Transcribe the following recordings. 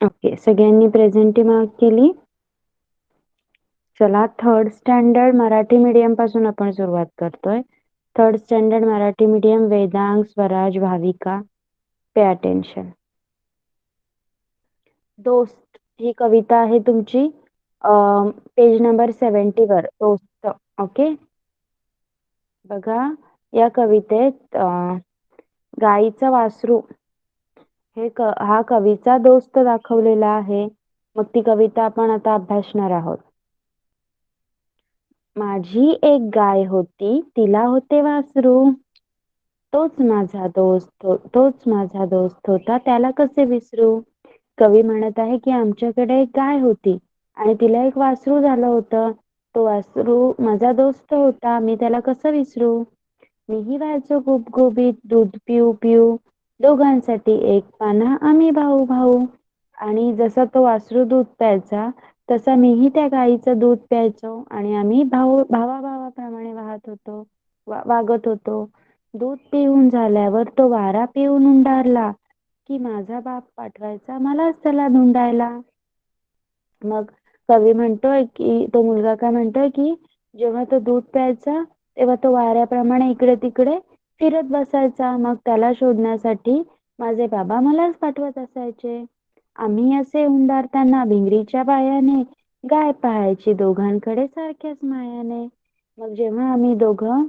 Okay, सगळ्यांनी presenty mark केली. चला, थर्ड स्टँडर्ड मराठी मीडियम पासून आपण सुरुवात करतोय. Third standard Marathi medium, Vedang, Swaraj, Bhavika. Pay attention. दोस्त ही कविता आहे तुमची पेज नंबर 70 वर. दोस्त. ओके, बघा या कवितेत गाईचं वासरू हा कवीचा दोस्त दाखवलेला आहे. मग ती कविता आपण आता अभ्यासणार आहोत. माझी एक गाय होती, तिला होते वासरू. तोच माझा दोस्त होता, त्याला कसे विसरू. कवी म्हणत आहे की आमच्याकडे एक गाय होती आणि तिला एक वासरू झालं होतं. तो वासरू माझा दोस्त होता, मी त्याला कसं विसरू. मीही व्हायचो गुबगुबीत, दूध पिऊ पिऊ. दोघांसाठी एक पान्हा, आम्ही भाऊ भाऊ. आणि जसा तो वासरू दूध प्यायचा तसा मीही त्या गाईचं दूध प्यायचो आणि आम्ही भावाभावाप्रमाणे वागत होतो. दूध पिऊन झाल्यावर तो वारा पिऊन उंडारला की माझा बाप पाठवायचा मलाच त्याला धुंडायला. मग कवी म्हणतोय की तो मुलगा काय म्हणतोय की जेव्हा तो दूध प्यायचा तेव्हा तो वाऱ्याप्रमाणे इकडे तिकडे फिरत बसायचा. मग त्याला शोधण्यासाठी माझे बाबा मलाच पाठवत असायचे. आम्ही असे उंडारताना भिंगरीच्या पायाने गाय पाहायची दोघांकडे सारख्याच मायाने. मग जेव्हा आम्ही दोघं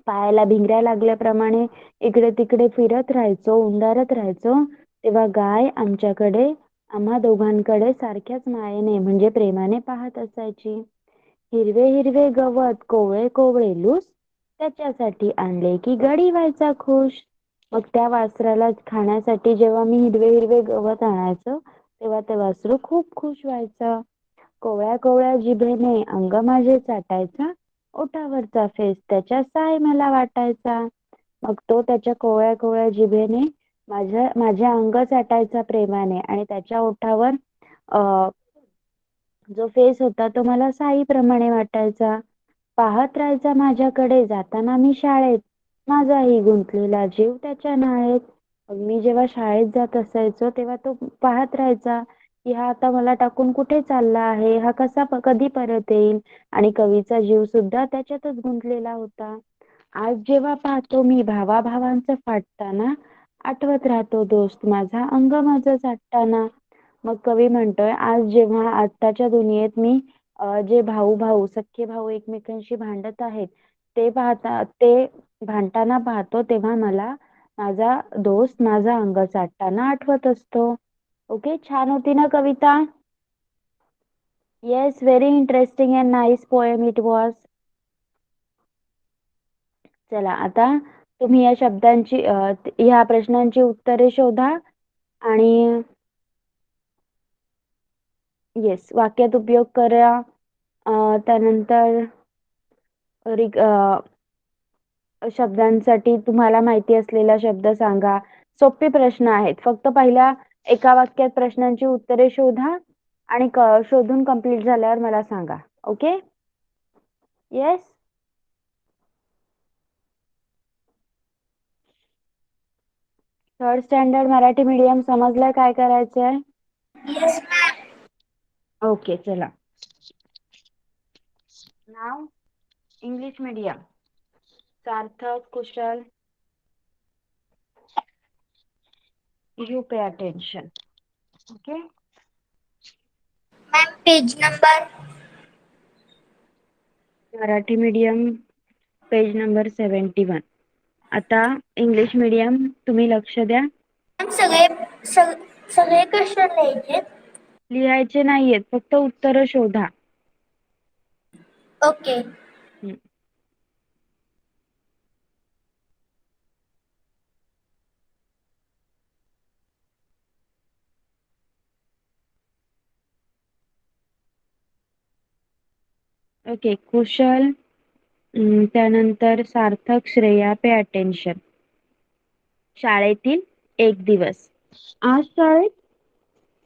पायाला भिंगऱ्या लागल्याप्रमाणे इकडे तिकडे फिरत राहायचो, उंडारत राहायचो, तेव्हा गाय आमच्याकडे, आम्हा दोघांकडे सारख्याच मायेने म्हणजे प्रेमाने पाहत असायची. हिरवे हिरवे गवत कोवळे कोवळे लूस त्याच्यासाठी आणले की गडी व्हायचा खुश. मग त्या वासराला खाण्यासाठी जेव्हा मी हिरवे हिरवे गवत आणायचो तेव्हा ते वासरू खूप खुश व्हायचं. कोवळ्या कोवळ्या जिभेने अंग माझे चाटायचा, ओठावरचा फेस त्याच्या साय मला वाटायचा. मग तो त्याच्या कोवळ्या कोवळ्या जिभेने माझ्या अंग चाटायचा प्रेमाने आणि त्याच्या ओठावर जो फेस होता तो मला साईप्रमाणे वाटायचा. पाहत राहायचा माझ्याकडे जाताना मी शाळेत, माझाही गुंतलेला जीव त्याच्या नाळेत. मी जेव्हा शाळेत जात असायचो तेव्हा तो पाहत राहायचा की हा आता मला टाकून कुठे चालला आहे, हा कधी परत येईल. आणि कवीचा जीव सुद्धा त्याच्यातच गुंतलेला होता. आज जेव्हा पाहतो मी भावाभावांचं फाटताना, आठवत राहतो दोस्त माझा अंग माझं चाटताना. मग कवी म्हणतोय आज जेव्हा आत्ताच्या दुनियेत मी जे सख्खे भाऊ एकमेकांशी भांडत आहेत ते भांडताना पाहतो तेव्हा मला माझा दोस्त माझा अंग चाटताना आठवत असतो. ओके, छान होती ना कविता. Yes, very interesting and nice poem it was. चला, आता तुम्ही या शब्दांची ह्या प्रश्नांची उत्तरे शोधा आणि येस वाक्यात उपयोग करा. त्यानंतर शब्दांसाठी तुम्हाला माहिती असलेला शब्द सांगा. सोपे प्रश्न आहेत. फक्त पहिल्या एका वाक्यात प्रश्नांची उत्तरे शोधा आणि शोधून कंप्लीट झाल्यावर मला सांगा. Okay, yes. Third standard Marathi medium समजलंय काय करायचंय? ओके, चला. Now English medium. Sarthak, Kushal, you pay attention. Okay. Ma'am page number Marathi medium page number 71. आता इंग्लिश मीडियम तुम्ही लक्ष द्या. मॅम सगळे क्वेश्चन लिहायचे. लिहायचे नाहीयेत, फक्त उत्तर शोधा. ओके. ओके, कुशल, त्यानंतर सार्थक, श्रेया, पे अटेन्शन. शाळेतील एक दिवस. आज शाळेत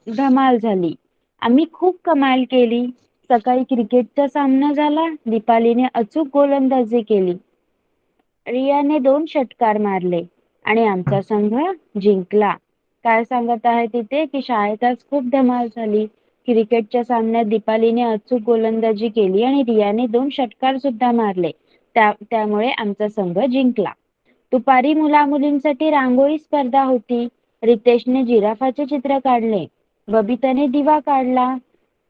धमाल झाली. आम्ही खूप कमाल केली. सकाळी क्रिकेटचा सामना झाला. दीपालीने अचूक गोलंदाजी केली. रियाने 2 षटकार मारले आणि आमचा संघ जिंकला. काय सांगत आहे तिथे की शाळेत आज खूप धमाल झाली. क्रिकेटच्या सामन्यात दीपालीने अचूक गोलंदाजी केली आणि रियाने 2 षटकार सुद्धा मारले. त्यामुळे आमचा संघ जिंकला. दुपारी मुला-मुलींसाठी रांगोळी स्पर्धा होती. रितेशने जिराफाचे चित्र काढले. बबिताने दिवा काढला.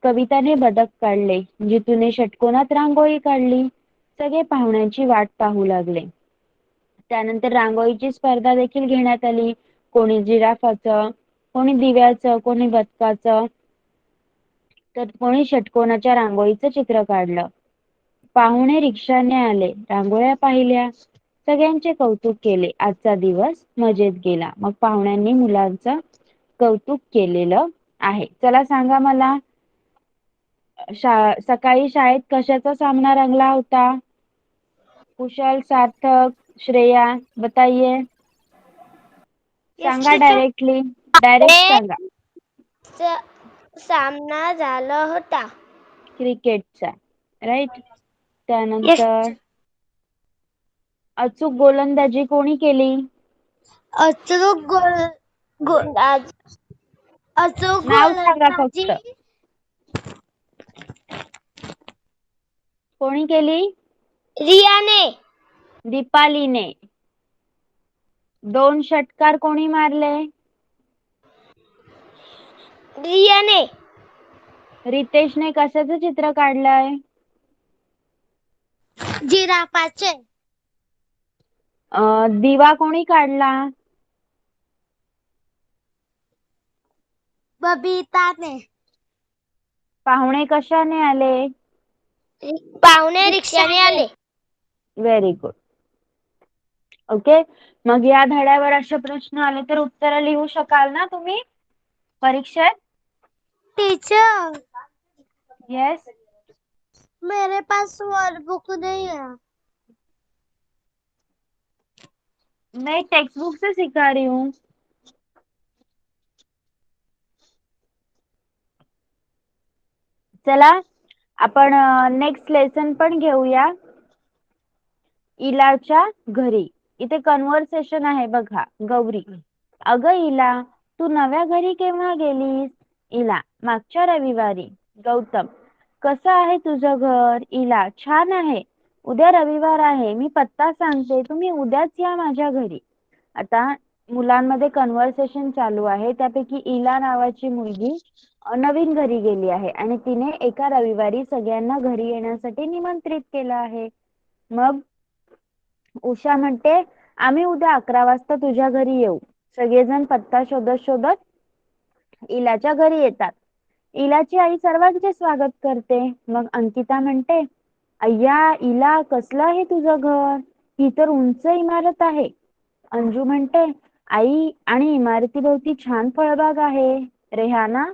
कविताने बदक काढले. जितूने षटकोनात रांगोळी काढली. सगळे पाहुण्यांची वाट पाहू लागले. त्यानंतर रांगोळीची स्पर्धा देखील घेण्यात आली. कोणी जिराफाचं, कोणी दिव्याचं, कोणी बदकाचं, तर कोणी षटकोनाच्या रांगोळीचं चित्र काढलं. पाहुणे रिक्षाने आले. रांगोळ्या पाहिल्या. सगळ्यांचे कौतुक केले. आजचा दिवस मजेत गेला. मग पाहुण्यांनी मुलांचं कौतुक केलेलं आहे. चला सांगा मला सकाळी शाळेत कशाचा सामना रंगला होता? कुशल, सार्थक, श्रेया बताइए. सांगा डायरेक्टली. डायरेक्ट सांगा. सामना झाला होता. क्रिकेटचा. राईट. त्यानंतर अचूक गोलंदाजी कोणी केली? अचूक नाव सांगा गोलंदाजी फक्त. कोणी केली? रियाने. दीपालीने. 2 षटकार कोणी मारले? रियाने. रितेशने कशाचं चित्र काढलंय? जिराफाचे. दिवा कोणी काढला? बबिताने. पाहुणे कशाने आले? पाहुणे रिक्षाने आले. Very good. ओके. मग या धड्यावर असे प्रश्न आले तर उत्तर लिहू शकाल ना तुम्ही परीक्षेत? Teacher, yes. मेरे पास वर्कबुक नहीं है. मैं टेक्स्ट बुक से सिखा रही हूँ. चला आपण नेक्स्ट लेसन पण घेऊया. इलाच्या घरी. इथे कन्व्हर्सेशन आहे बघा. गौरी, अगं इला, तू नव्या घरी केव्हा गेलीस? इला, मागच्या रविवारी. गौतम, कसं आहे तुझं घर? इला, छान आहे. उद्या रविवार आहे. मी पत्ता सांगते, तुम्ही उद्याच या माझ्या घरी. आता मुलांमध्ये कन्व्हर्सेशन चालू आहे. त्यापैकी इला नावाची मुलगी नवीन घरी गेली आहे आणि तिने एका रविवारी सगळ्यांना घरी येण्यासाठी निमंत्रित केलं आहे. मग उषा म्हणते, आम्ही उद्या 11 वाजता तुझ्या घरी येऊ. सगळेजण पत्ता शोधत शोधत इलाच्या घरी येतात. इलाची आई सर्वांचे स्वागत करते. मग अंकिता म्हणते, अय्या इला, कसलं आहे तुझं घर? ही तर उंच इमारत आहे. अंजू म्हणते, आई, आणि इमारतीभोवती छान फळबाग आहे. रेहाना,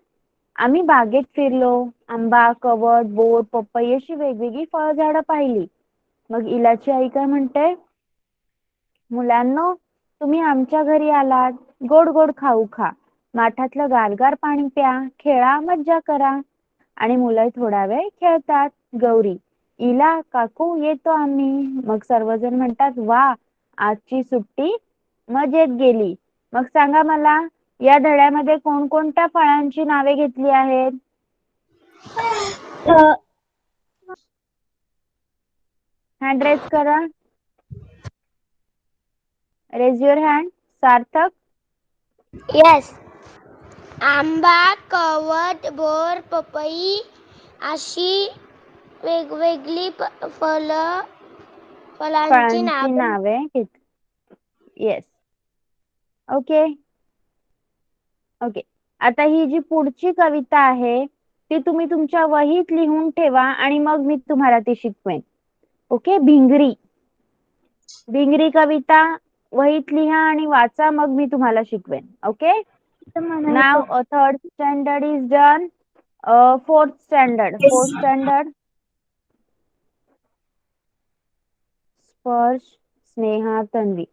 आम्ही बागेत फिरलो. आंबा, कवठ, बोर, पपई अशी वेगवेगळी फळझाडं पाहिली. मग इलाची आई काय म्हणते, मुलांनो, तुम्ही आमच्या घरी आलात. गोड गोड खाऊ खा. माठातलं गारगार पाणी प्या. खेळा, मज्जा करा. आणि मुलं थोडा वेळ खेळतात. गौरी, इला, काकू, येतो आम्ही. मग सर्वजण म्हणतात, वा, आजची सुट्टी मजेत गेली. मग सांगा मला या धड्यामध्ये कोणकोणत्या फळांची नावे घेतली आहेत? हँड रेज करा. Raise your hand. Sarthak. Yes. आंबा, कवठ, बोर, पपई अशी वेगवेगळी फळांची नावे येस. ओके. ओके. आता ही जी पुढची कविता आहे ती तुम्ही तुमच्या वहीत लिहून ठेवा आणि मग मी तुम्हाला ती शिकवेन. ओके. भिंगरी. भिंगरी कविता वहीत लिहा आणि वाचा, मग मी तुम्हाला शिकवेन. Okay. Now third standard is done. Fourth standard स्पर्श, स्नेहा, तन्वी.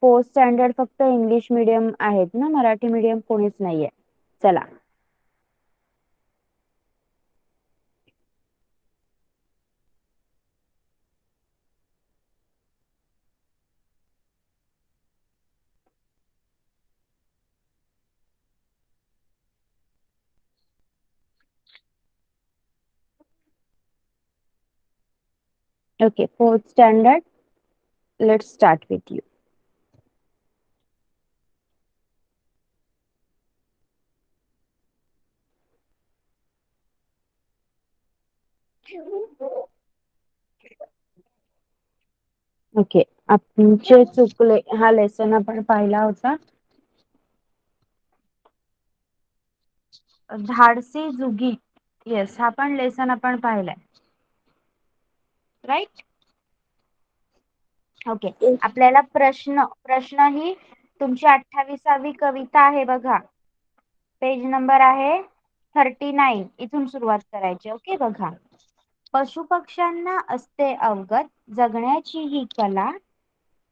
फोर्थ स्टँडर्ड फक्त इंग्लिश मीडियम आहेत ना, मराठी मीडियम कोणीच नाहीये. चला. Okay, fourth standard. Let's start with you. Okay, आमचे चुकले हा लेसन आपण पाहिला होता. धाडसी जुगी, येस, हा पण लेसन आपण पाहिलाय, राईट. ओके, आपल्याला प्रश्न ही तुमची 28वी कविता आहे बघा. पेज नंबर आहे 39. इथून सुरुवात करायची. ओके, बघा. पशुपक्ष्यांना असते अवगत जगण्याची ही कला,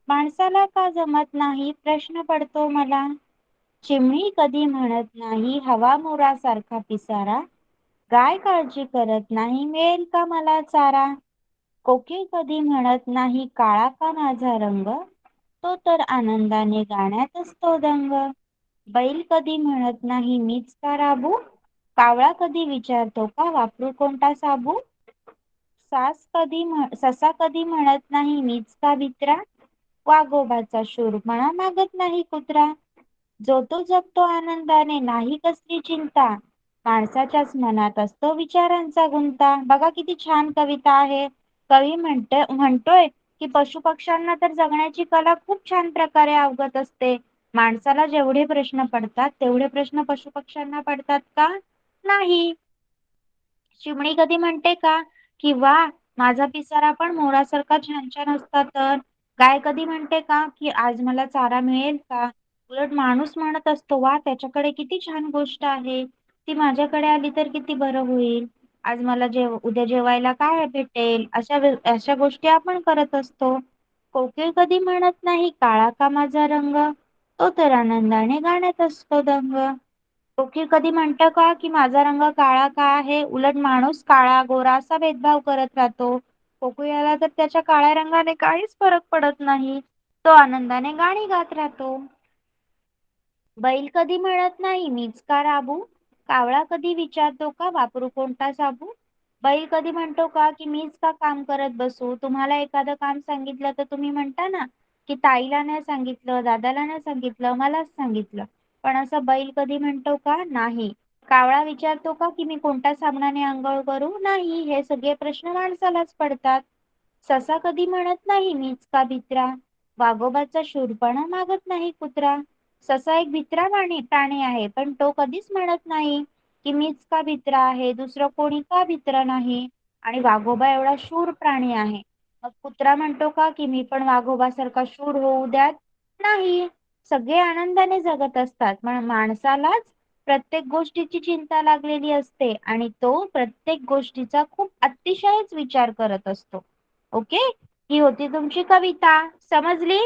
माणसाला का जमत नाही प्रश्न पडतो मला. चिमणी कधी म्हणत नाही हवा मोरासारखा पिसारा, गाय काळजी करत नाही मिळेल का मला चारा, कोकिळ कधी म्हणत नाही काळा का माझा रंग, तो तर आनंदाने गाण्यात असतो दंग. बैल कधी म्हणत नाही मीच का राबू, कावळा कधी विचारतो का वापरू कोणता साबू, ससा कधी म्हणत नाही मीच का भित्रा, वाघोबाचा शूरपणा मागत नाही कुत्रा, जो तो जगतो आनंदाने नाही कसली चिंता, माणसाच्याच मनात असतो विचारांचा गुंता. बघा किती छान कविता आहे. कवी म्हणतोय की पशुपक्ष्यांना तर जगण्याची कला खूप छान प्रकारे अवगत असते. माणसाला जेवढे प्रश्न पडतात तेवढे प्रश्न पशुपक्ष्यांना पडतात का? नाही. चिमणी कधी म्हणते का की वा, माझा पिसारा पण मोरासारखा छान छान असता तर. गाय कधी म्हणते का की आज मला चारा मिळेल का. उलट माणूस म्हणत असतो वा, त्याच्याकडे किती छान गोष्ट आहे, ती माझ्याकडे आली तर किती बरं होईल, आज मला उद्या जेवायला काय भेटेल, अशा गोष्टी आपण करत असतो. कोकिळ कधी म्हणत नाही काळा का माझा रंग, तो तर आनंदाने गाण्यात असतो दंग. कोकिळ कधी म्हणतं का की माझा रंग काळा का आहे, उलट माणूस काळा गोरा असा भेदभाव करत राहतो. कोकिळाला तर त्याच्या काळ्या रंगाने काहीच फरक पडत नाही, तो आनंदाने गाणी गात राहतो. बैल कधी म्हणत नाही मीच का राबू, कावळा कधी विचारतो का वापरू कोणता साबू, बैल कधी म्हणतो का की मीच का काम करत बसू. तुम्हाला एखादं काम सांगितलं तर तुम्ही म्हणता ना की ताईला नाही सांगितलं, दादाला नाही सांगितलं, मलाच सांगितलं. पण असं बैल कधी म्हणतो का? नाही. कावळा विचारतो का की मी कोणत्या साबणाने आंघोळ करू? नाही. हे सगळे प्रश्न माणसालाच पडतात. ससा कधी म्हणत नाही मीच का भित्रा, वाघोबाचा शूरपणा मागत नाही कुत्रा. ससा एक भित्रा प्राणी आहे, पण तो कधीच म्हणत नाही की मीच का भित्रा आहे, दुसरं कोणी का भित्रा नाही. आणि वाघोबा एवढा शूर प्राणी आहे, मग कुत्रा म्हणतो का की मी पण वाघोबासारखा शूर होऊ द्यात? नाही. सगळे आनंदाने जगत असतात, पण माणसालाच प्रत्येक गोष्टीची चिंता लागलेली असते आणि तो प्रत्येक गोष्टीचा खूप अतिशयच विचार करत असतो. ओके, ही होती तुमची कविता. समजली?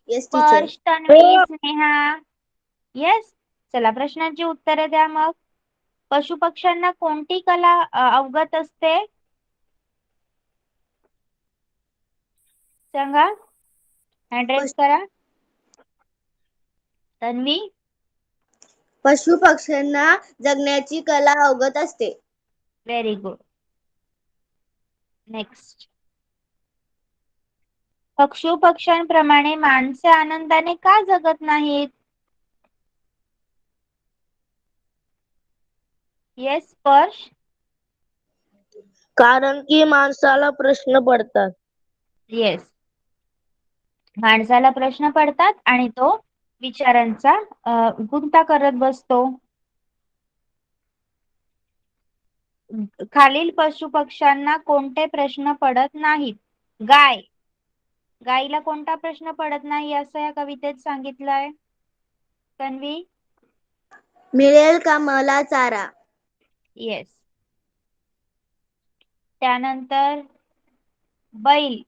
Yes teacher. स्पर्श, तन्वी, स्नेहा. येस. चला, प्रश्नांची उत्तरे द्या मग. पशुपक्ष्यांना कोणती कला अवगत असते? सांगा, हँड रेज करा. तन्वी. पशु पक्ष्यांना जगण्याची कला अवगत असते. Very good. नेक्स्ट. पशुपक्ष्यांप्रमाणे माणसे आनंदाने का जगत नाहीत? येस, स्पर्श. कारण की माणसाला प्रश्न पडतात. येस, माणसाला प्रश्न पडतात आणि तो विचारांचा गुंता करत बसतो. खालील पशुपक्ष्यांना कोणते प्रश्न पडत नाहीत? गाय. गायीला कोणता प्रश्न पडत नाही असं या कवितेत सांगितलंय? तन्वी. मिळेल का मला चारा. येस. त्यानंतर बैल.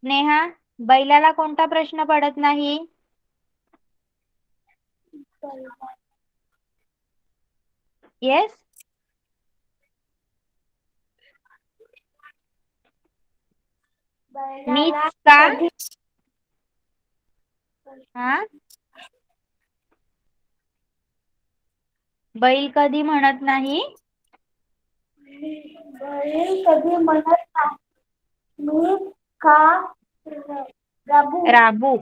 स्नेहा, बैलाला कोणता प्रश्न पडत नाही? येस. मीच का? हा, बैल कधी म्हणत नाही कधी म्हणत नाही. मी का राबू. राबू.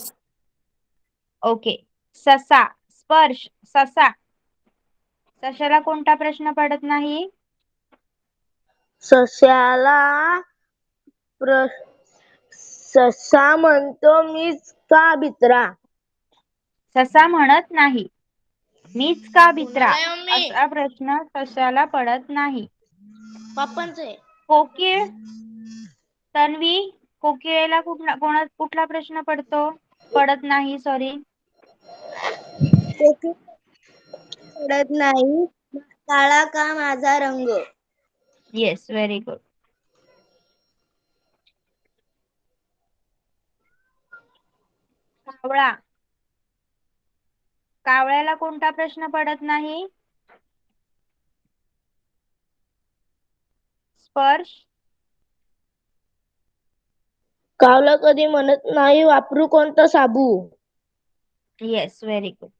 ओके. ससा. स्पर्श. ससा. सशाला कोणता प्रश्न पडत नाही? सश्याला ससा म्हणतो मीच का भित्रा. ससा म्हणत नाही मीच का भित्रा असा प्रश्न सशाला पडत नाही. पप्पांचे. कोकिळ. तन्वी, कोकिळेला कुठला प्रश्न पडत नाही, सॉरी. पडत नाही. काळा का माझा रंग. Yes, very good. कावळा. कावळ्याला कोणता प्रश्न पडत नाही? स्पर्श. कावळा कधी म्हणत नाही वापरू कोणता साबू. Yes, very good.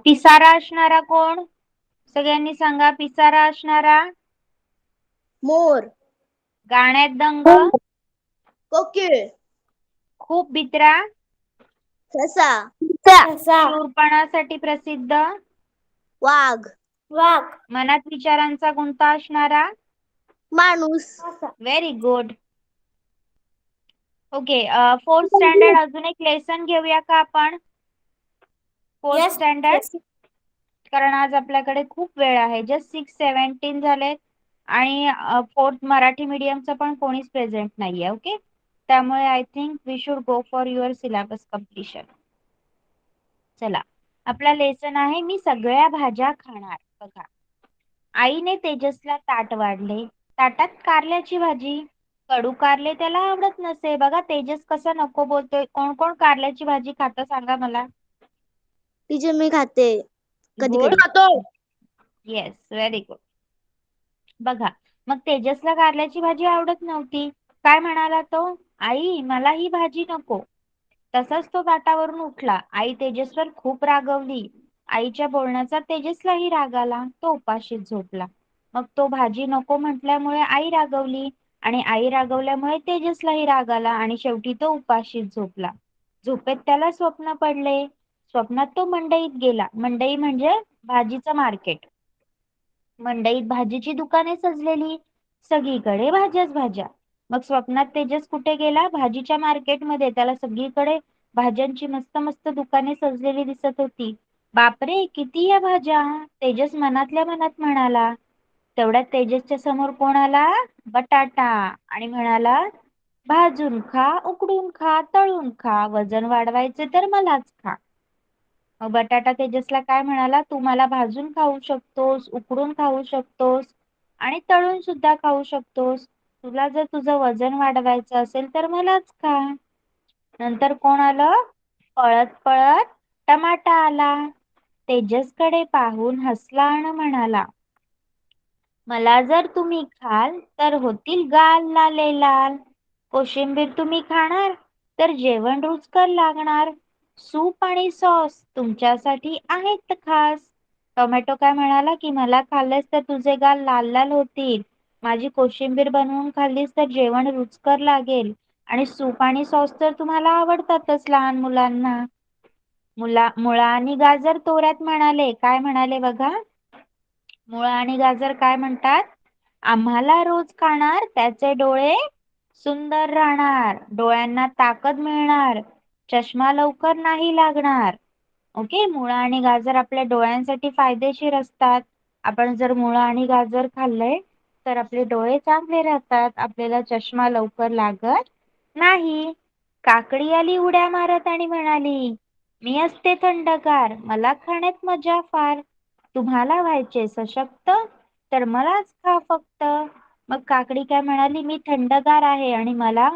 पिसारा असणारा कोण? सगळ्यांनी सांगा. पिसारा असणारा. मोर. गाण्यात दंग. कोकिळ. खूप भित्रा. ससा. शूरपणासाठी प्रसिद्ध. वाघ. मनात विचारांचा गुंता असणारा. माणूस. Very good. Okay. Fourth standard अजून एक लेसन घेऊया का आपण? Fourth standard. कारण आज आपल्याकडे खूप वेळ आहे. जस्ट 6:17 झालेत आणि फोर्थ मराठी मीडियमचं पण कोणीच प्रेझेंट नाहीये. ओके, त्यामुळे I think we should go for your syllabus completion. चला, आपला लेसन आहे मी सगळ्या भाज्या खाणार. बघा, आईने तेजसला ताट वाढले. ताटात कारल्याची भाजी. कडू कारले त्याला आवडत नसे. बघा तेजस कसा नको बोलतोय. कोण कोण कारल्याची भाजी खातं सांगा मला. टीचर मी खाते. कधी गुड. कधी खातो. Yes, very good. बघा, मग तेजसला कारल्याची भाजी आवडत नव्हती. काय म्हणाला तो? आई मला ही भाजी नको. तसाच तो ताटावरून उठला. आई तेजसवर खूप रागवली. आईच्या बोलण्याचा तेजसलाही राग आला. तो उपाशीच झोपला. मग तो भाजी नको म्हटल्यामुळे आई रागवली आणि आई रागवल्यामुळे तेजसलाही राग आला आणि शेवटी तो उपाशीच झोपला. झोपेत त्याला स्वप्न पडले. स्वप्नात तो मंडईत गेला. मंडई म्हणजे भाजीचं मार्केट. मंडईत भाजीची दुकाने सजलेली. सगळीकडे भाज्याच भाज्या. मग स्वप्नात तेजस कुठे गेला? भाजीच्या मार्केटमध्ये. त्याला सगळीकडे भाज्यांची मस्त मस्त दुकाने सजलेली दिसत होती. बापरे, किती या भाज्या, तेजस मनातल्या मनात म्हणाला. तेवढ्यात तेजसच्या समोर कोण आला? बटाटा. आणि म्हणाला, भाजून खा, उकडून खा, तळून खा, वजन वाढवायचे तर मलाच खा. मग बटाटा तेजसला काय म्हणाला? तू मला भाजून खाऊ शकतोस, उकडून खाऊ शकतोस आणि तळून सुद्धा खाऊ शकतोस. तुला जर तुझं वजन वाढवायचं असेल तर मलाच खा. नंतर कोण आलं? पळत पळत टमाटा आला. तेजसकडे पाहून हसला आणि म्हणाला, मला जर तुम्ही खाल तर होतील गाल लाले लाल. कोशिंबीर तुम्ही खाणार तर जेवण रुचकर लागणार. सूप आणि सॉस तुमच्यासाठी आहेत खास. टोमॅटो काय म्हणाला की मला खाल्लेस तर तुझे गाल लाल लाल होतील. माझी कोशिंबीर बनवून खाल्लीस तर जेवण रुचकर लागेल. आणि सूप आणि सॉस तर तुम्हाला आवडतातच लहान मुलांना. मुळा आणि गाजर तोऱ्यात म्हणाले. काय म्हणाले बघा? मुळा आणि गाजर काय म्हणतात? आम्हाला रोज खाणार त्याचे डोळे सुंदर राहणार. डोळ्यांना ताकद मिळणार. चष्मा लवकर नाही लागणार. ओके, मुळा आणि गाजर आपल्या डोळ्यांसाठी फायदेशीर असतात. आपण जर मुळा आणि गाजर खाल्ले तर आपले डोळे चांगले राहतात. आपल्याला चष्मा लवकर लागत नाही. काकडी आली उड्या मारत आणि म्हणाली, मी असते थंडगार, मला खाण्यात मजा फार. तुम्हाला व्हायचे सशक्त तर मलाच खा फक्त. मग काकडी काय म्हणाली? मी थंडगार आहे आणि मला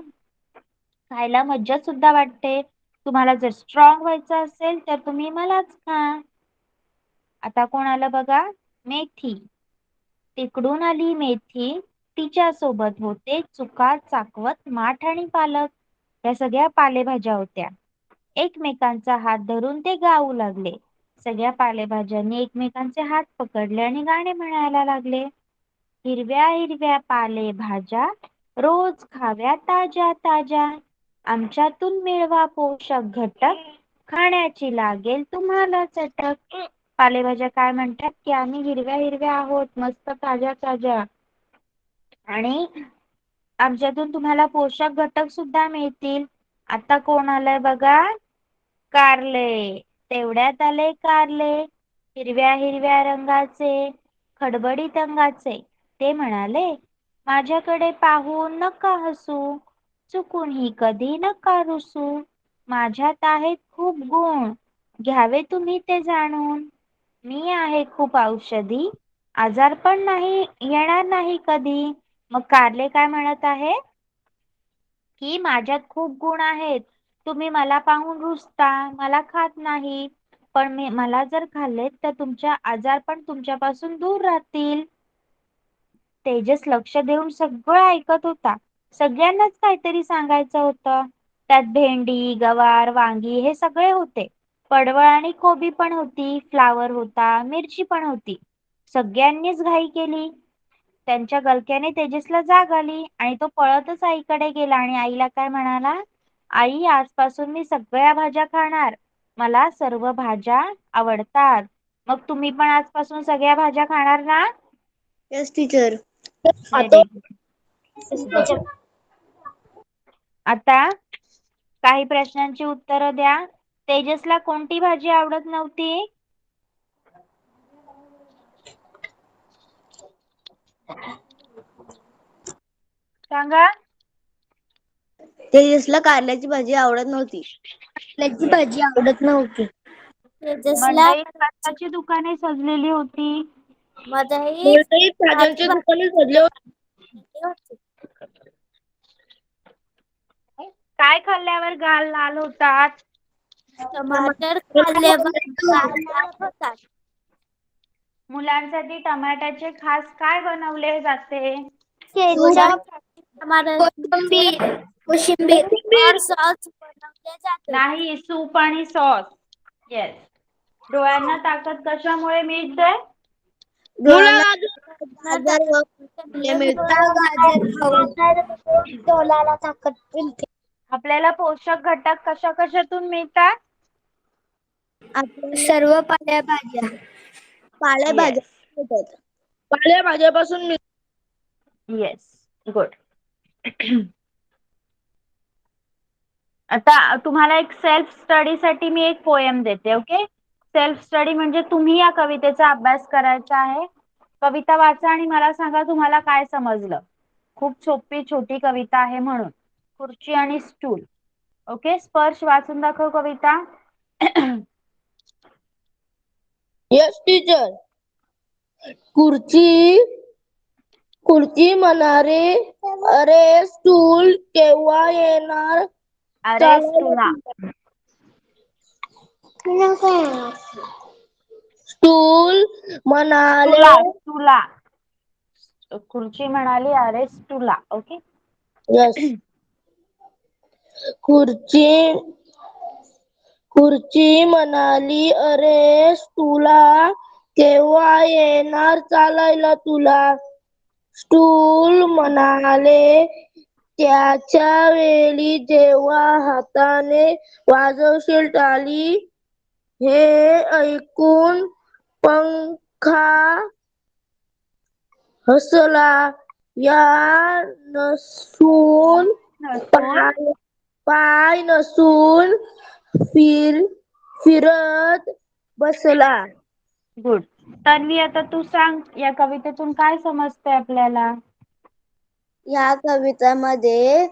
खायला मज्जा सुद्धा वाटते. तुम्हाला जर स्ट्रॉंग व्हायचं असेल तर तुम्ही मलाच खा. आता कोण आलं बघा? मेथी. तिकडून आली मेथी. तिच्या सोबत होते चुका, चाकवत, माठ आणि पालक. या सगळ्या पालेभाज्या होत्या. एकमेकांचा हात धरून ते गाऊ लागले. सगळ्या पालेभाज्यांनी एकमेकांचे हात पकडले आणि गाणे म्हणायला लागले. हिरव्या हिरव्या पालेभाज्या रोज खाव्या ताज्या ताज्या. आमच्यातून मिळवा पोषक घटक, खाण्याची लागेल तुम्हाला चटक. पालेभाज्या काय म्हणतात की आम्ही हिरव्या हिरव्या आहोत, मस्त ताज्या ताज्या, आणि आमच्यातून तुम्हाला पोषक घटक सुद्धा मिळतील. आता कोण आलंय बघा? कारले. तेवढ्यात आले कारले, हिरव्या हिरव्या रंगाचे, खडबडीत अंगाचे. ते म्हणाले, माझ्याकडे पाहून नका हसू, चुकूनही कधी नका रुसू. माझ्यात आहेत खूप गुण, घ्यावे तुम्ही ते जाणून. मी आहे खूप औषधी, आजारपण नाही येणार नाही कधी. मग कारले काय म्हणत आहे की माझ्यात खूप गुण आहेत, तुम्ही मला पाहून रुसता, मला खात नाही, पण मला जर खाल्लेत तर तुमच्या आजारपण तुमच्यापासून दूर राहतील. तेजस लक्ष देऊन सगळं ऐकत होता. सगळ्यांनाच काहीतरी सांगायचं होतं. त्यात भेंडी, गवार, वांगी हे सगळे होते. पडवळ आणि कोबी पण होती, फ्लावर होता, मिरची पण होती. सगळ्यांनीच घाई केली. त्यांच्या गलक्याने तेजसला जाग आली आणि तो पळतच आईकडे गेला आणि आईला काय म्हणाला, आई आजपासून मी सगळ्या भाज्या खाणार, मला सर्व भाज्या आवडतात. मग तुम्ही पण आजपासून सगळ्या भाज्या खाणार ना? Yes teacher. Very good. आता काही प्रश्नांची उत्तरं द्या. तेजसला कोणती भाजी आवडत नव्हती? सांगा. तेजसला कारल्याची भाजी आवडत नव्हती. कारल्याची भाजी आवडत नव्हती. तेजसला मंडईत कशाची दुकाने सजलेली होती? मध्येही भाजी दुकाने सजले होती. काय खाल्ल्यावर गाल लाल होतात? टमाटर खाल्ल्यावर गाल लाल होतात. मुलांसाठी टमाट्याचे खास काय बनवले जाते? कोशिंबीर और सॉस बनवले जाते. नाही, सूप आणि सॉस. येस. डोळ्यांना ताकद कशामुळे मिळते? गाजर व फुले मिळतात. गाजर खाऊन तोंडाला ताकद मिळते. आपल्याला पोषक घटक कशा कशातून मिळतात? सर्व पालेभाज्या. येस. मिळतात. पालेभाज्यापासून येस, गुड. आता तुम्हाला एक सेल्फ स्टडी साठी मी एक पोएम देते. ओके. सेल्फ स्टडी म्हणजे तुम्ही या कवितेचा अभ्यास करायचा आहे. कविता वाचा आणि मला सांगा तुम्हाला काय समजलं. खूप सोपी छोटी कविता आहे म्हणून. खुर्ची आणि स्टूल. ओके. स्पर्श वाचून दाखव कविता. Yes teacher. खुर्ची खुर्ची म्हणारे, अरे स्टूल केव्हा येणार अरे स्टूला. चालायला? स्टूल म्हणाले, स्टूला स्टूला. खुर्ची म्हणाली अरे स्टूला. ओके. यस. खुर्ची खुर्ची म्हणाली, अरे स्टूला केव्हा येणार चालायला तुला. स्टूल म्हणाले, त्याच्या वेळी जेव्हा हाताने वाजवशील टाळी. हे ऐकून पंखा हसला. या नसून नसून पाय नसून फिरत बसला. गुड. तन्वी, आता तू सांग या कवितेतून काय समजतंय आपल्याला? या कवितामध्ये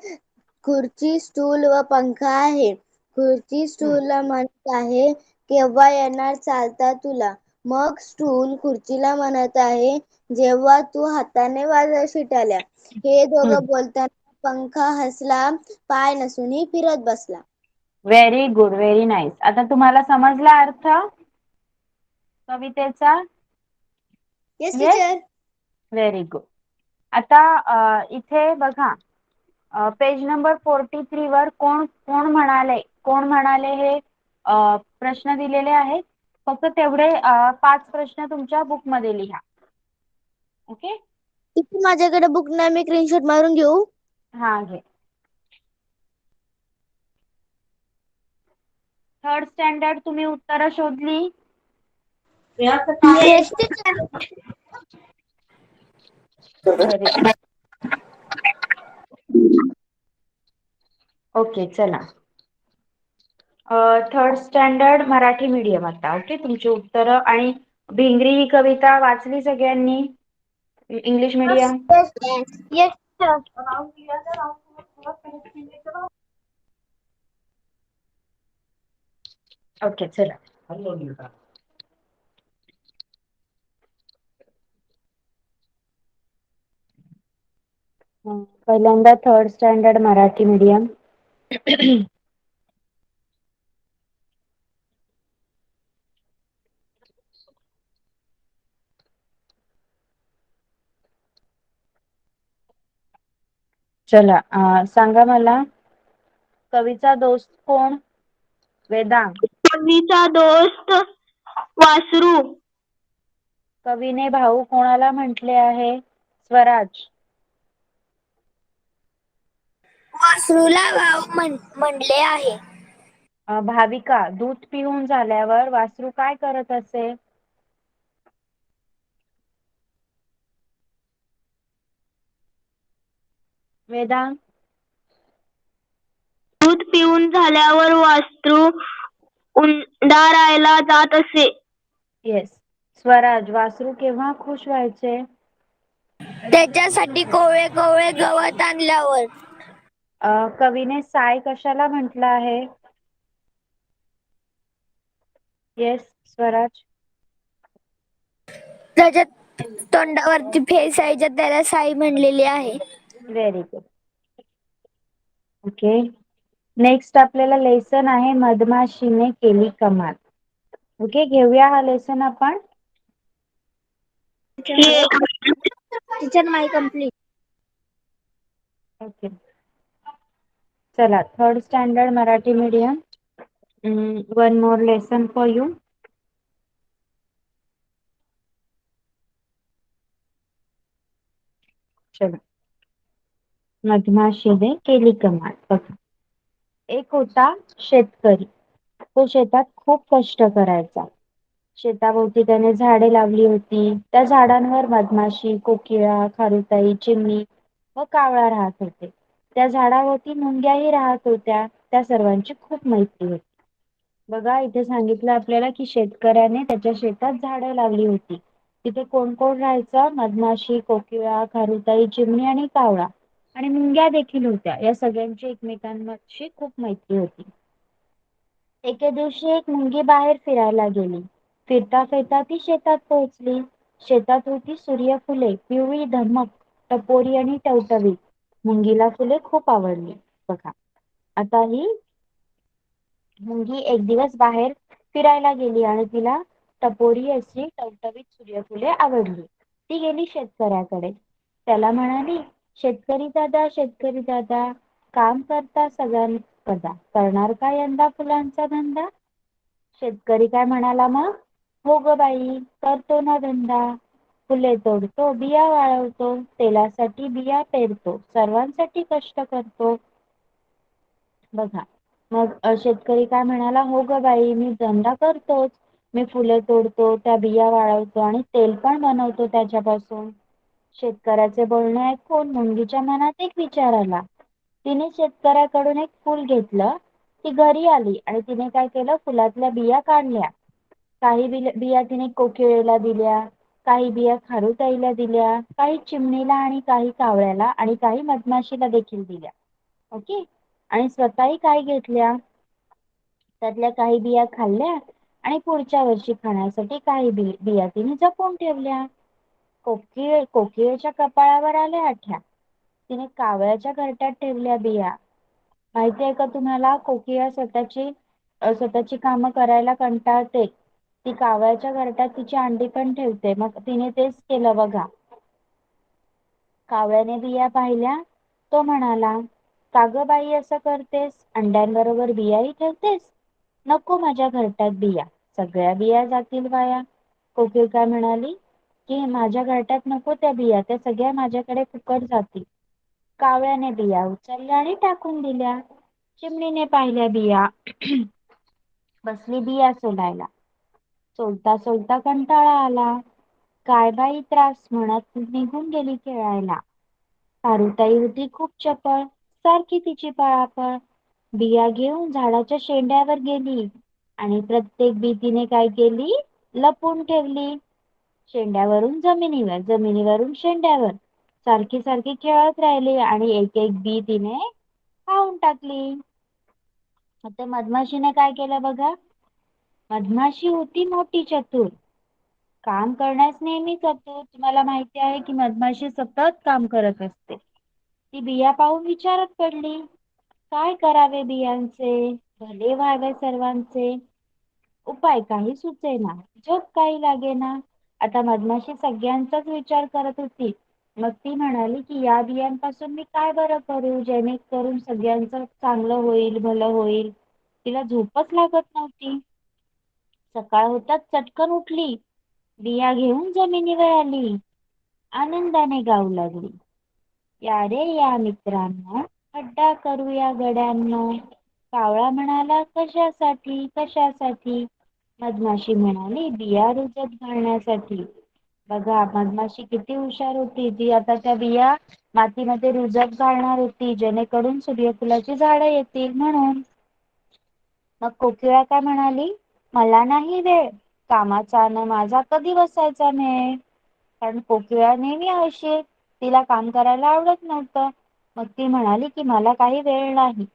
खुर्ची, स्टूल व पंखा आहे. खुर्ची स्टूलला म्हणत आहे, केव्हा येणार चालता तुला. मग स्टूल खुर्चीला म्हणत आहे, जेव्हा तू हाताने वाजवशील टाळ्या. हे दोघं बोलताना पंखा हसला, पाय नसूनही फिरत बसला. Very good, very nice. आता तुम्हाला समजला अर्थ कवितेचा? Yes yes, teacher. Very good. आता इथे बघा पेज नंबर 43 वर कोण कोण म्हणाले हे प्रश्न दिलेले आहेत. फक्त तेवढे 5 प्रश्न तुमच्या बुक मध्ये लिहा. ओके. इथे माझ्याकडे बुक नाही, मी स्क्रीनशॉट मारून घेऊ. हा घे. थर्ड स्टँडर्ड तुम्ही उत्तरं शोधली. Yes, teacher. ओके चला. थर्ड स्टँडर्ड मराठी मीडियम आता. ओके तुमची उत्तरं. आणि भिंगरी ही कविता वाचली सगळ्यांनी? English medium. Yes, sir. Okay चला. पहिल्यांदा थर्ड स्टँडर्ड मराठी मीडियम. चला सांगा मला कवीचा दोस्त कोण? वेदांग. कवीचा दोस्त वासरू. कवीने भाऊ कोणाला म्हटले आहे? स्वराज. वासरूला भाऊ म्हणले आहे. भाविका दूध पिऊन झाल्यावर वासरू काय करत असे? वेदांग. दूध पिऊन झाल्यावर वासरू उंडारायला जात असे. येस. स्वराज वासरू केव्हा खुश व्हायचे? त्याच्यासाठी कोवळे कोवळे गवत आणल्यावर. कवीने साय कशाला म्हटलं आहे? येस स्वराज. त्याच्या तोंडावरती फेसायच्या त्याला साई म्हणलेली आहे. Very good. ओके. नेक्स्ट आपल्याला लेसन आहे मधमाशीने केली कमाल. ओके घेऊया हा लेसन आपण. टीचर माय कंप्लीट. ओके चला. Third standard Marathi medium. One more lesson for you. चला. मधमाशीने केली कमाल. बघा. एक होता शेतकरी. तो शेतात खूप कष्ट करायचा. शेताभोवती त्याने झाडे लावली होती. त्या झाडांवर मधमाशी, कोकिळा, खारुताई, चिमणी व कावळा राहत होते. त्या झाडाभोवती मुंग्याही राहत होत्या. त्या सर्वांची खूप मैत्री होती. बघा इथे सांगितलं आपल्याला की शेतकऱ्याने त्याच्या शेतात झाडं लावली होती. तिथे कोण कोण राहायचं? मधमाशी, कोकिळा, खारुताई, चिमणी आणि कावळा आणि मुंग्या देखील होत्या. या सगळ्यांची एकमेकांशी खूप मैत्री होती. एके दिवशी एक मुंगी बाहेर फिरायला गेली. फिरता फिरता ती शेतात पोहोचली. शेतात होती सूर्यफुले, पिवळी धमक, टपोरी आणि टवटवीत. मुंगीला फुले खूप आवडली. बघा आता ही मुंगी एक दिवस बाहेर फिरायला गेली आणि तिला टपोरी अशी टवटवीत सूर्यफुले आवडली. ती गेली शेतकऱ्याकडे. त्याला म्हणाली, शेतकरी दादा काम करता सगळ्यांकरता, करणार का यंदा फुलांचा धंदा? शेतकरी काय म्हणाला मग? हो ग बाई करतो ना धंदा. फुले तोडतो, बिया वाळवतो, तेलासाठी बिया पेरतो, सर्वांसाठी कष्ट करतो. बघा मग शेतकरी काय म्हणाला? हो ग बाई मी धंदा करतोच. मी फुले तोडतो, त्या बिया वाळवतो आणि तेल पण बनवतो त्याच्यापासून. शेतकऱ्याचे बोलणे ऐकून मुंगीच्या मनात एक विचार आला. तिने शेतकऱ्याकडून एक फूल घेतलं. ती घरी आली आणि तिने काय केलं? फुलातल्या बिया काढल्या. काही बिया तिने कोकिळेला दिल्या, काही बिया खारुताईला दिल्या, काही चिमणीला आणि काही कावळ्याला आणि काही मधमाशीला देखील दिल्या. ओके. आणि स्वतःही काही घेतल्या. त्यातल्या काही बिया खाल्ल्या आणि पुढच्या वर्षी खाण्यासाठी काही बिया तिने जपून ठेवल्या. कोकिळेच्या कपाळावर आल्या आठ्या. तिने कावळ्याच्या घरट्यात ठेवल्या बिया. माहिती आहे का तुम्हाला? कोकिळा स्वतःची कामं करायला कंटाळते. ती कावळ्याच्या घरट्यात तिची अंडी पण ठेवते. मग तिने तेच केलं बघा. कावळ्याने बिया पाहिल्या. तो म्हणाला, का गं बाई असं करतेस? अंड्यांबरोबर बियाही ठेवतेस? नको माझ्या घरट्यात बिया, सगळ्या बिया जातील वाया. कोकिळ काय म्हणाली, की माझ्या घरट्यात नको त्या बिया, त्या सगळ्या माझ्याकडे फुकट जातील. कावळ्याने बिया उचलल्या आणि टाकून दिल्या. चिमणीने पाहिल्या बिया, बसली बिया सोलायला. सोलता सोलता कंटाळा आला. काय बाई त्रास म्हणत निघून गेली खेळायला. पारुताई होती खूप चपळ, सारखी तिची पळापळ. बिया घेऊन झाडाच्या शेंड्यावर गेली आणि प्रत्येक बी तिने काय केली, लपून ठेवली. शेंड्यावरून जमिनीवर, जमिनीवरून शेंड्यावर, सारखी सारखी खेळत राहिली आणि एक एक बी तिने खाऊन टाकली. आता मधमाशीने काय केलं बघा. मधमाशी होती मोठी चतुर, काम करण्यास नेहमी चतुर. तुम्हाला माहिती आहे की मधमाशी सतत काम करत असते. ती बिया पाहून विचारात पडली, काय करावे बियांचे, भले व्हावे सर्वांचे. उपाय काही सुचेना, झोप काही लागेना. आता मधमाशी सगळ्यांचाच विचार करत होती. मग ती म्हणाली की या बियांपासून मी काय बरं करू, जेणेकरून सगळ्यांचं चांगलं होईल, भलं होईल. तिला झोपच लागत नव्हती. सकाळ होताच चटकन उठली, बिया घेऊन जमिनीवर आली, आनंदाने गाऊ लागली, या रे या मित्रांनो, खड्डा करूया गड्यांनो. कावळा म्हणाला, कशासाठी कशासाठी? मधमाशी म्हणाली, बिया रुजत घालण्यासाठी. बघा मधमाशी किती हुशार होती. ती आता त्या बिया मातीमध्ये रुजत घालणार होती, जेणेकरून सूर्यफुलाची झाडं येतील म्हणून. मग कोकिळा काय म्हणाली, मला नाही वेळ, कामाचा न माझा कधी बसायचा मेळ. कारण कोकिळा नेहमी आळशी, तिला काम करायला आवडत नव्हतं. मग ती म्हणाली की मला काही वेळ नाही.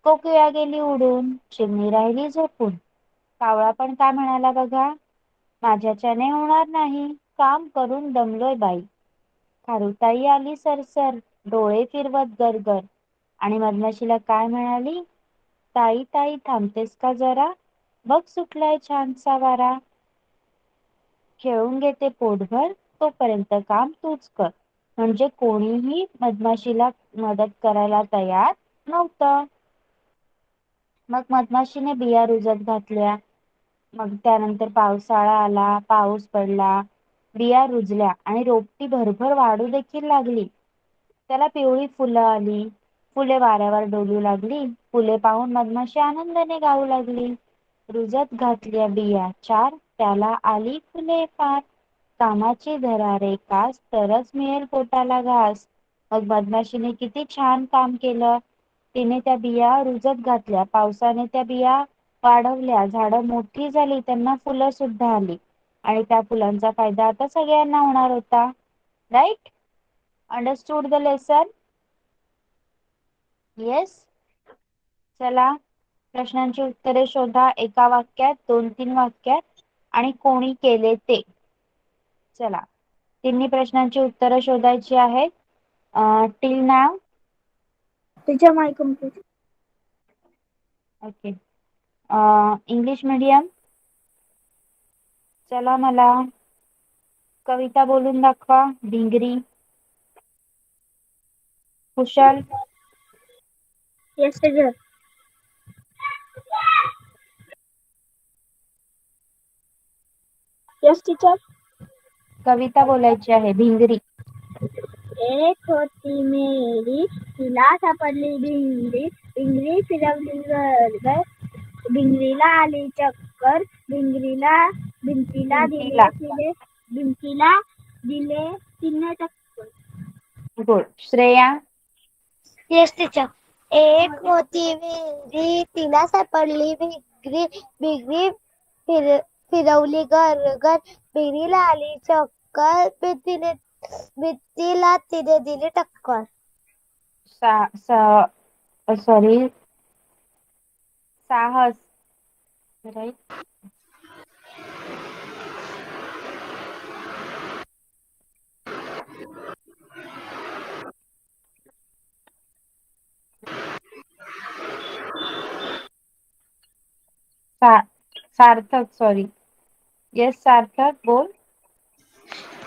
कोकिळा गेली उडून, चिमणी राहिली झोपून. कावळा पण काय म्हणाला बघा, माझ्याच्याने होणार नाही, काम करून दमलोय बाई. खारुताई आली सरसर, डोळे फिरवत गरगर, आणि मधमाशीला काय म्हणाली, ताई ताई थांबतेस का जरा, बघ सुटलाय छानसा वारा. खेळून घेते पोटभर, तोपर्यंत काम तूच कर. म्हणजे कोणीही मधमाशीला मदत करायला तयार नव्हतं. मग मधमाशीने बिया रुजत घातल्या. मग त्यानंतर पावसाळा आला, पाऊस पडला, बिया रुजल्या आणि रोपटी भरभर वाढू देखील लागली. त्याला पिवळी फुलं आली, फुले वाऱ्यावर डोलू लागली. फुले पाहून मधमाशी आनंदाने गाऊ लागली, रुजत घातल्या बिया चार, त्याला आली फुले फार. कामाची धरा रे कास, तरच मिळेल पोटाला घास. मग मधमाशीने किती छान काम केलं. तिने त्या बिया रुजत घातल्या, पावसाने त्या बिया वाढवल्या, झाडं मोठी झाली, त्यांना फुलं सुद्धा आली. आणि त्या फुलांचा फायदा आता सगळ्यांना होणार होता. Right? Understood the lesson? Yes? चला प्रश्नांची उत्तरे शोधा, एका वाक्यात, 2-3 वाक्यात, आणि कोणी केले ते. चला तिन्ही प्रश्नांची उत्तरं शोधायची आहेत. Till now. तुझ्या माय कम्प्लीट. ओके. English medium. चला मला कविता बोलून दाखवा. भिंगरी. Kushal. Yes teacher. Yes teacher. कविता बोलायची आहे. भिंगरी. एक होती मेरी, तिला सापडली भिंगरी, भिंगरी फिरवली घर, भिंगरीला आली चक्कर, भिंतीला भिंतीला. दिले तिने टक्कर. गुड. श्रेया. Yes teacher. एक होती विहिरी, तिला सापडली भिंगरी, भिंगरी फिरवली घर, विहिरीला आली चक्कर, भिंतीला तिने दिली टक्कर. सॉरी, साहस. राईट. सार्थक. सॉरी. येस सार्थक बोल.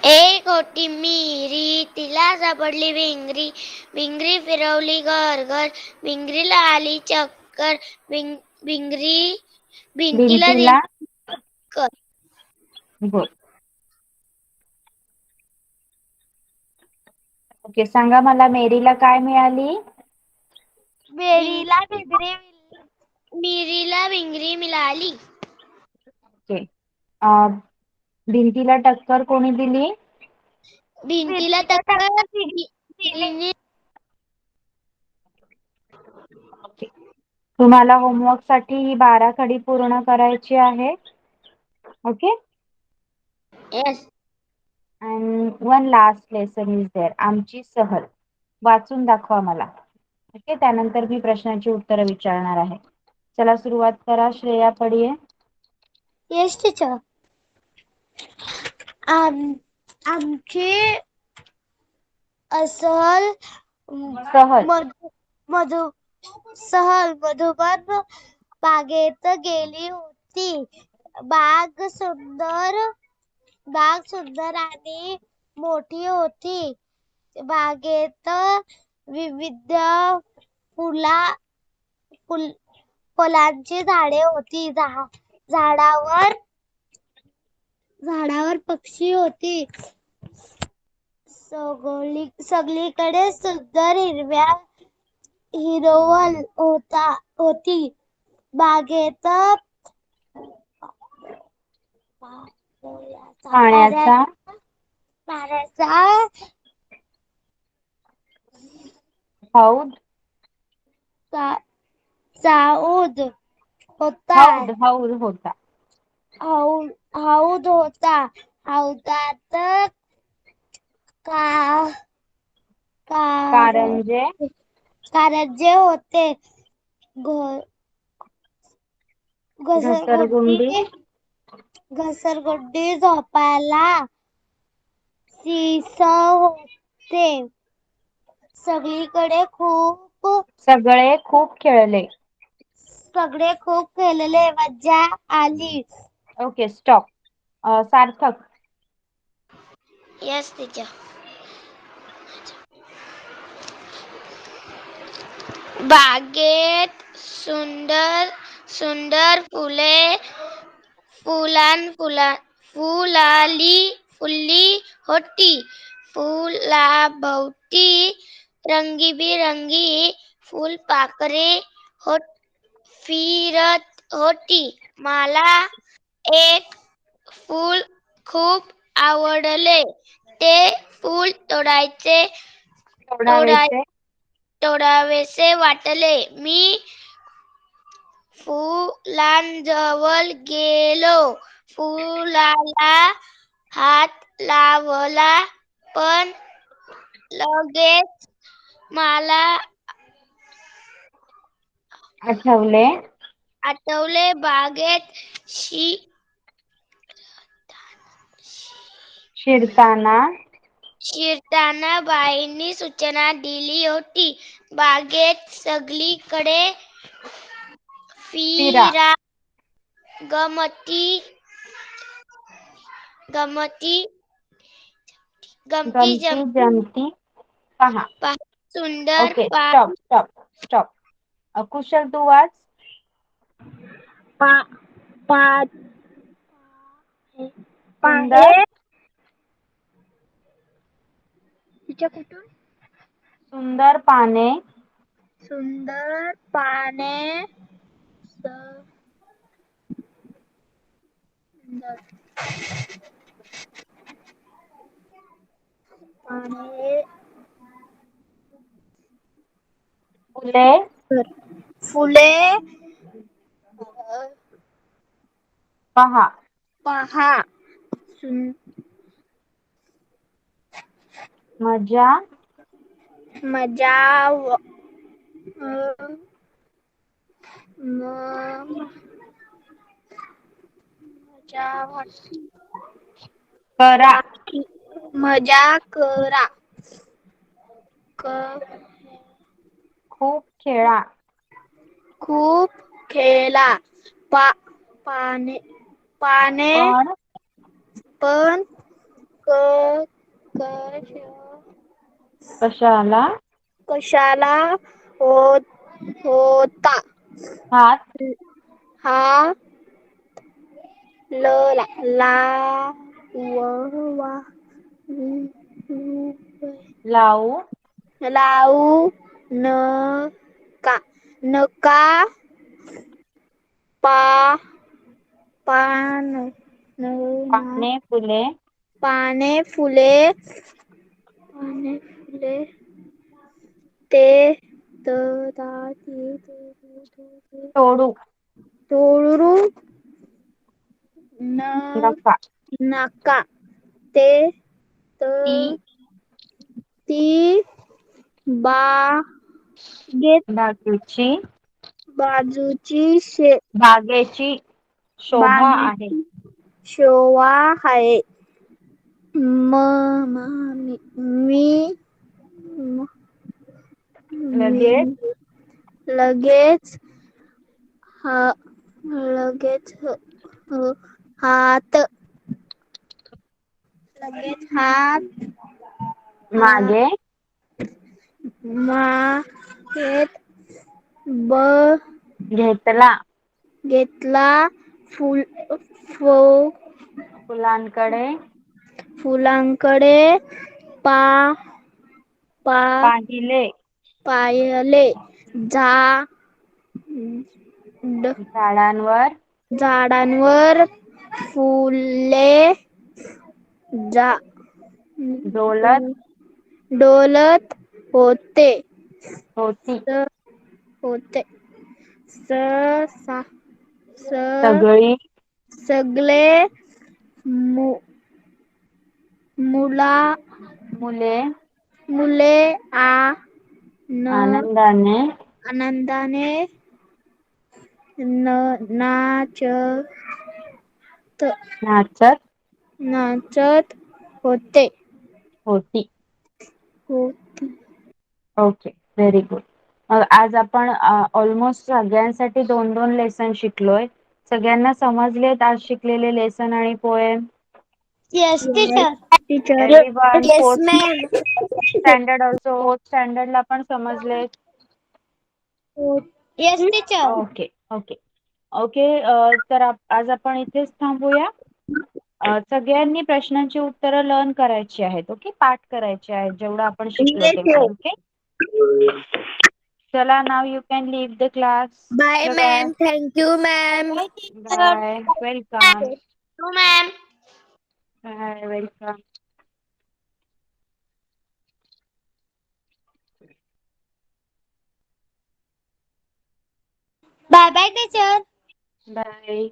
एक होती मिरी, तिला सापडली भिंगरी, भिंगरी फिरवली घर घर, भिंगरीला आली चक्कर, भिंगरी भिंतीला दिली चक्कर. गुड. ओके, सांगा मला मेरीला काय मिळाली? मिरीला भिंगरी मिळाली. ओके. भिंतीला टक्कर कोणी दिली? भिंतीला टक्कर तिने. ओके. तुम्हाला होमवर्क साठी ही 12 खडी पूर्ण करायची आहे. Okay. Yes. And one last lesson is there. आमची सहल. वाचून दाखवा मला. ओके, त्यानंतर मी प्रश्नाची उत्तरं विचारणार आहे. चला सुरुवात करा. श्रेया पढिये. Yes teacher. आमची सहल मधुबन बागेत गेली होती. बाग सुंदर आणि मोठी होती. बागेत विविध फुलांची झाडे होती. झाडावर पक्षी होती. सगळीकडे सुंदर हिरवळ होती. बागेत पाण्याचा हौद होता. हौद होता. हौदात कारंजे होते. घसरगुंडी झोपायला शिस होते. सगळे खूप खेळले. मज्जा आली. Okay, stop. Sarthak. Yes teacher. बागेत सुंदर फुलली होती. फुलाभोवती रंगीबिरंगी फुलपाखरे फिरत होती. मला एक फूल खूप आवडले. ते फूल तोडावेसे वाटले. मी फुलांजवळ गेलो. फुलाला हात लावला, पण लगेच मला आठवले बागेत शिरताना बाईंनी सूचना दिली होती. बागेत सगळीकडे फिरा. गमती जमती पहा. सुंदर. Okay, stop. कुशल, तू वाच. सुंदर पाने फुले पहा. मजा करा. मजा करा. खूप खेळा. पाने पण कशाला कशाला होता हात हा ला वा लावू लावू नका पा पान पाने फुले फुले ते तोडू तोडू नका नका ते ती ती बा बागेची बाजूची बागेची शोभा आहे. बागेची शोभा आहे. मी लगेच लगेच हात मागे मागेत घेतला घेतला फुलांकडे फुलांकडे पाहिले पायले झाडांवर झाडांवर फुले डोलत डोलत होते. होती. होते. सगळी सगळे मुले मुले आनंदाने आनंदाने नाचत नाचत होते. होती. होती. Okay very good. मग आज आपण ऑलमोस्ट सगळ्यांसाठी 2-2 लेसन शिकलोय. सगळ्यांना समजलेत आज शिकलेले लेसन आणि poem? Yes teacher. Everyone Yes, fourth ma'am. Standard also fourth स्टँडर्डला पण समजले? Yes teacher. Okay okay okay. तर आज आपण इथेच थांबूया. सगळ्यांनी प्रश्नांची उत्तरं लर्न करायची आहेत. ओके, पाठ करायचे आहेत जेवढं आपण शिकलो तेवढं. ओके, चला now you can leave the class. Bye, bye ma'am. Thank you, ma'am. Bye. Welcome. You, ma'am. Bye. Welcome. Bye bye teacher. Bye.